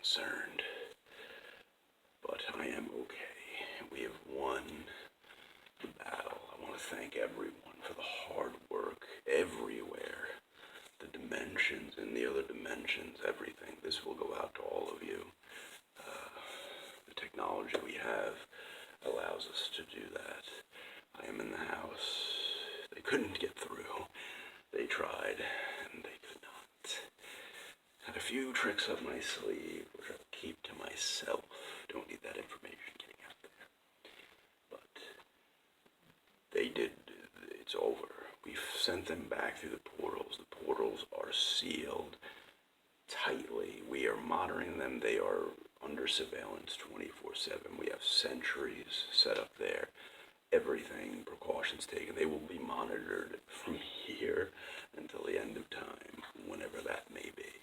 concerned. But I am okay. We have won the battle. I want to thank everyone for the hard work everywhere. The dimensions and the other dimensions, everything. This will go out to all of you. The technology we have allows us to do that. I am in the house. They couldn't get through. They tried, and they could not. Had a few tricks up my sleeve, which I'll keep to myself. Don't need that information getting out there. But they did. It's over. We've sent them back through the portals. The portals are sealed tightly. We are monitoring them. They are under surveillance 24/7. We have sentries set up there. Everything, precautions taken. They will be monitored from here until the end of time, whenever that may be.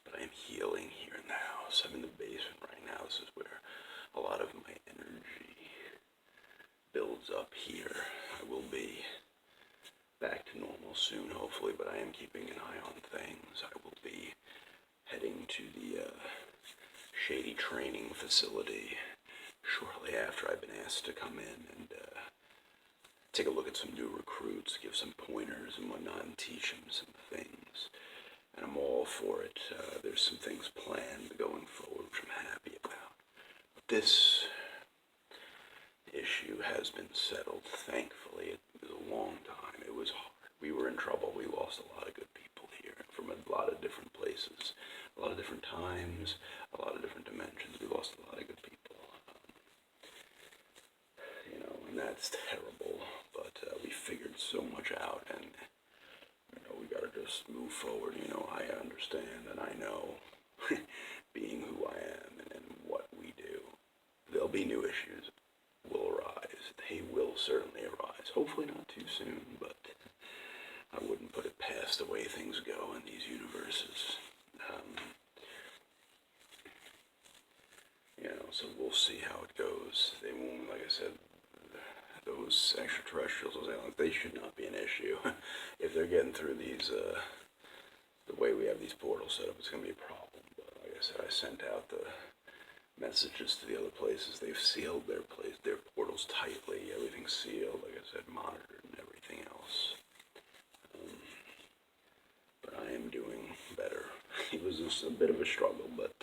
But I am healing here in the house. I'm in the basement right now. This is where a lot of my energy builds up here. I will be back to normal soon, hopefully, but I am keeping an eye on things. I will be heading to the Shady training facility shortly after I've been asked to come in and take a look at some new recruits, give some pointers and whatnot, and teach them some things. And I'm all for it. There's some things planned going forward, which I'm happy about. But this issue has been settled, thankfully. It was a long time. It was hard. We were in trouble. We lost a lot of good people here from a lot of different places, a lot of different times, a lot of different dimensions. We lost a lot of good people. And that's terrible. But we figured so much out, and we gotta just move forward. I understand and I know, being who I am and what we do, there'll be new issues will arise. They will certainly arise. Hopefully not too soon, but I wouldn't put it past the way things go in these universes. So we'll see how it goes. They won't, like I said, those extraterrestrials, those aliens, they should not be an issue. If they're getting through these, the way we have these portals set up, it's going to be a problem. But like I said, I sent out the messages to the other places. They've sealed their portals tightly. Everything's sealed, like I said, monitored and everything else. But I am doing better. It was just a bit of a struggle, but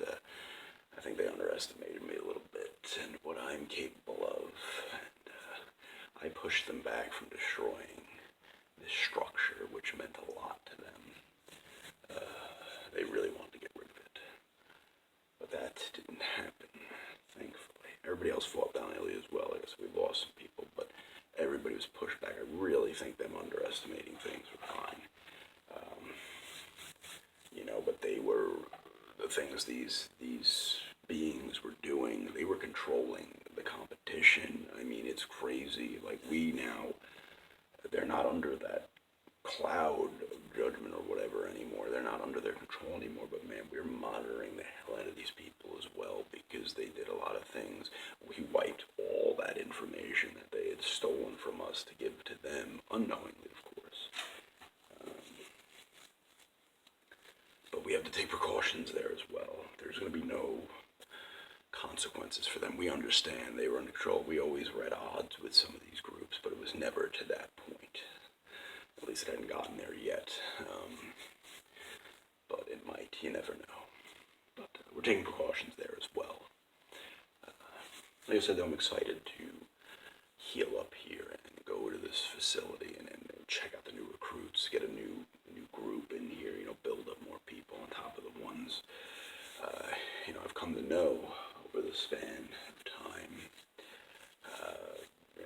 I think they underestimated me a little bit and what I'm capable of. I pushed them back from destroying this structure, which meant a lot to them. They really wanted to get rid of it. But that didn't happen, thankfully. Everybody else fought valiantly as well. I guess we lost some people, but everybody was pushed back. I really think them underestimating things were fine. But they were, the things these beings were doing, they were controlling the competition. I mean, it's crazy. Like, they're not under that cloud of judgment or whatever anymore. They're not under their control anymore, but man, we're monitoring the hell out of these people as well, because they did a lot of things. We wiped all that information that they had stolen from us to give to them, unknowingly, of course. But we have to take precautions there as well. There's going to be no consequences for them. We understand they were under control. We always were at odds with some of these groups, but it was never to that point. At least it hadn't gotten there yet. But it might. You never know. But we're taking precautions there as well. Like I said, though, I'm excited to heal up here and go to this facility and check out the new recruits, get a new group in here, build up more people on top of the ones, I've come to know over the span of time.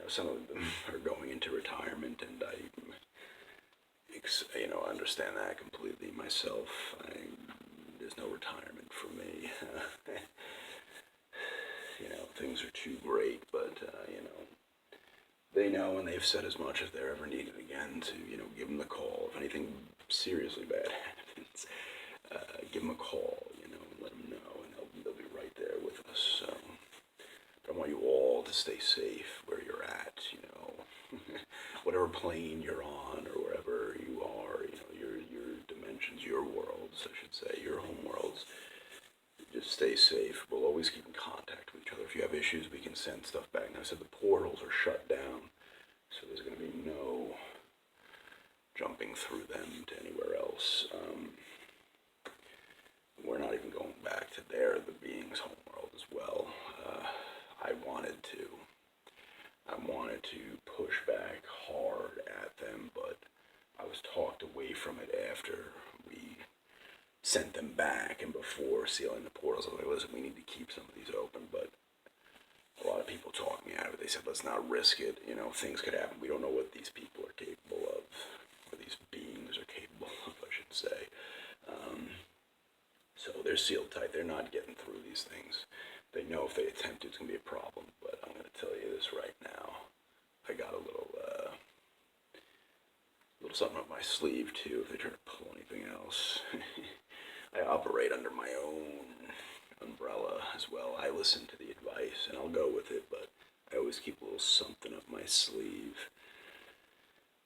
Some of them are going into retirement, and I understand that completely myself. There's no retirement for me. Things are too great, but, they know, and they've said as much if they're ever needed again to, give them a call. If anything seriously bad happens, give them a call, and let them know, and they'll be right there with us. But I want you all to stay safe where you're at, whatever plane you're on or wherever you are, your dimensions, your worlds, I should say, your home worlds. stuff back. Now I said the portals are shut down, so there's going to be no jumping through them to anywhere else. We're not even going back to the being's homeworld as well. I wanted to. I wanted to push back hard at them, but I was talked away from it after we sent them back and before sealing the portals. I was like, listen, we need to keep some of these open, but a lot of people talked me out of it. They said, let's not risk it. You know, things could happen. We don't know what these people are capable of, or these beings are capable of, I should say. So they're sealed tight. They're not getting through these things. They know if they attempt it, it's going to be a problem. But I'm going to tell you this right now. I got a little something up my sleeve, too, if they try to pull anything else. I operate under my own umbrella as well. I listen to the advice, and I'll go with it, but I always keep a little something up my sleeve.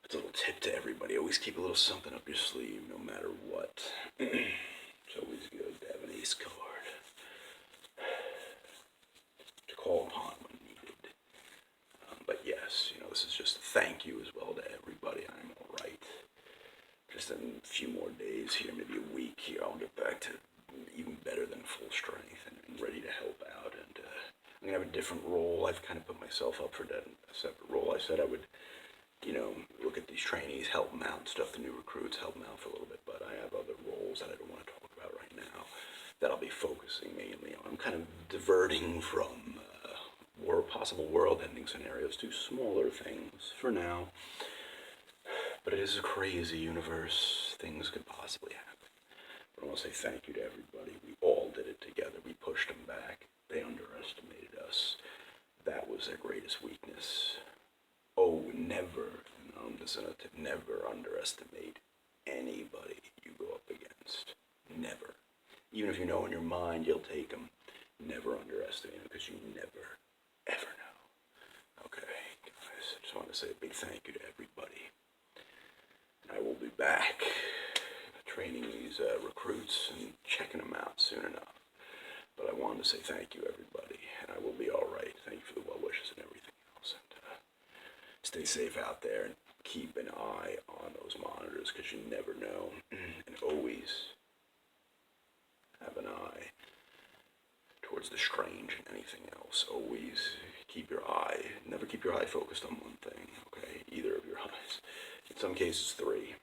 It's a little tip to everybody. Always keep a little something up your sleeve, no matter what. It's always good to have an ace card to call upon when needed. But yes, this is just a thank you as well to everybody. I'm all right. Just in a few more days here, maybe a week here, I'll get back to even better than full strength and ready to help out. And I'm going to have a different role. I've kind of put myself up for that, a separate role. I said I would, look at these trainees, help them out and stuff, the new recruits, help them out for a little bit. But I have other roles that I don't want to talk about right now that I'll be focusing mainly on. I'm kind of diverting from possible world-ending scenarios to smaller things for now. But it is a crazy universe. Things could possibly happen. But I want to say thank you to everybody. We all did it together. We pushed them back. They underestimated us. That was their greatest weakness. Oh, never, I'm just going to never underestimate anybody you go up against. Never. Even if you know in your mind you'll take them, never underestimate them because you never, ever know. Okay, guys, I just want to say a big thank you to everybody. And I will be back training these recruits and checking them out soon enough. But I wanted to say thank you, everybody, and I will be all right. Thank you for the well wishes and everything else. And stay safe out there and keep an eye on those monitors because you never know. And always have an eye towards the strange and anything else. Always never keep your eye focused on one thing, okay? Either of your eyes. In some cases, three.